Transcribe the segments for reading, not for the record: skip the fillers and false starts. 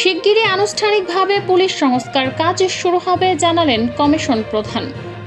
শিগগিরই আনুষ্ঠানিকভাবে পুলিশ সংস্কার কাজ শুরু হবে জানালেন কমিশন প্রধান।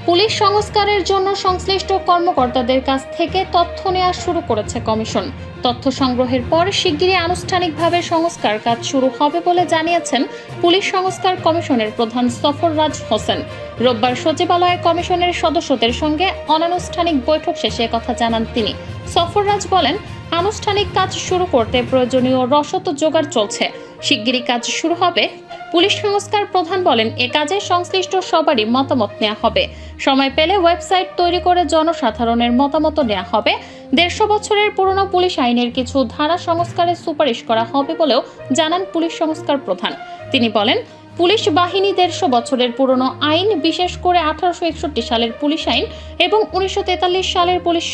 পুলিশ সংস্কারের জন্য সংশ্লিষ্ট কর্মকর্তাদের কাছ থেকে তথ্য নেওয়া শুরু করেছে কমিশন। তথ্য সংগ্রহের পর শিগগিরই আনুষ্ঠানিকভাবে সংস্কার কাজ শুরু হবে বলে জানিয়েছেন পুলিশ সংস্কার কমিশনের প্রধান সফররাজ হোসেন। রোববার সচিবালয়ে কমিশনের সদস্যদের সঙ্গে অনানুষ্ঠানিক বৈঠক শেষে কথা জানান তিনি। সফররাজ বলেন, আনুষ্ঠানিক কাজ শুরু করতে প্রয়োজনীয় রসদ জোগাড় চলছে, শিগগিরই কাজ শুরু হবে। পুলিশ সংস্কার প্রধান বলেন, এ কাজে সংশ্লিষ্ট সবারই মতামত নেওয়া হবে। সময় পেলে ওয়েবসাইট তৈরি করে জনসাধারণের মতামত নেওয়া হবে। 150 বছরের পুরনো পুলিশ আইনের কিছু ধারা সংস্কারের সুপারিশ করা হবে বলেও জানান পুলিশ সংস্কার প্রধান। তিনি বলেন, পুলিশ বাহিনী 150 বছরের পুরনো আইন, বিশেষ করে 1861 সালের পুলিশ আইন এবং 1943 সালের পুলিশ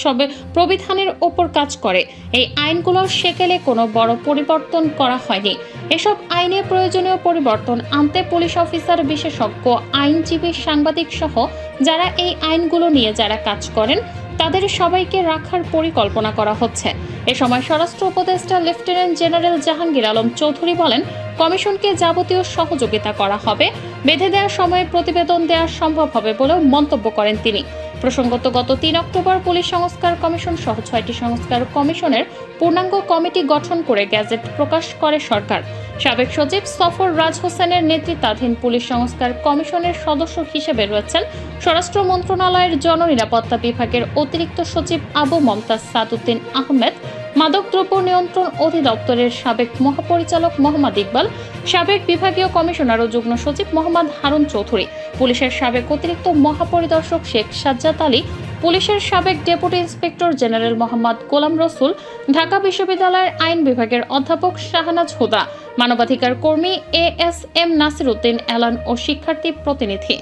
প্রবিধানের ওপর কাজ করে। এই আইনগুলোর সেকেলে কোনো বড় পরিবর্তন করা হয়নি। এসব আইনে প্রয়োজনীয় পরিবর্তন আনতে পুলিশ অফিসার, বিশেষজ্ঞ, আইনজীবী, সাংবাদিক সহ যারা এই আইনগুলো নিয়ে যারা কাজ করেন তাদের সবাইকে রাখার পরিকল্পনা করা হচ্ছে। এ সময় স্বরাষ্ট্র উপদেষ্টা লেফটেন্যান্ট জেনারেল জাহাঙ্গীর আলম চৌধুরী বলেন, কমিশনকে যাবতীয় সহযোগিতা করা হবে, বেঁধে দেওয়ার সময় প্রতিবেদন দেওয়া সম্ভব হবে বলেও মন্তব্য করেন তিনি। প্রসঙ্গত, গত 3 অক্টোবর পুলিশ সংস্কার কমিশন সহ 6টি সংস্কার কমিশনের পূর্ণাঙ্গ কমিটি গঠন করে গ্যাজেট প্রকাশ করে সরকার। সাবেক সচিব সফররাজ হোসেনের নেতৃত্বাধীন পুলিশ সংস্কার কমিশনের সদস্য হিসেবে রয়েছেন স্বরাষ্ট্র মন্ত্রণালয়ের জননিরাপত্তা বিভাগের অতিরিক্ত সচিব আবু মমতাজ সাদউদ্দিন আহমেদ, মাদকদ্রব্য নিয়ন্ত্রণ অধিদপ্তরের সাবেক মহাপরিচালক মোহাম্মদ ইকবাল, সাবেক বিভাগীয় কমিশনার ও যুগ্ম সচিব মোহাম্মদ হারুন চৌধুরী, পুলিশের সাবেক অতিরিক্ত মহাপরিদর্শক শেখ সাজ্জাদ আলী, পুলিশের সাবেক deputy inspector general Mohammad Golam রসুল, ঢাকা বিশ্ববিদ্যালয়ের আইন বিভাগের অধ্যাপক শাহনাজ হুদা, মানবাধিকার কর্মী ASM নাসির উদ্দিন এলান ও শিক্ষার্থী প্রতিনিধি।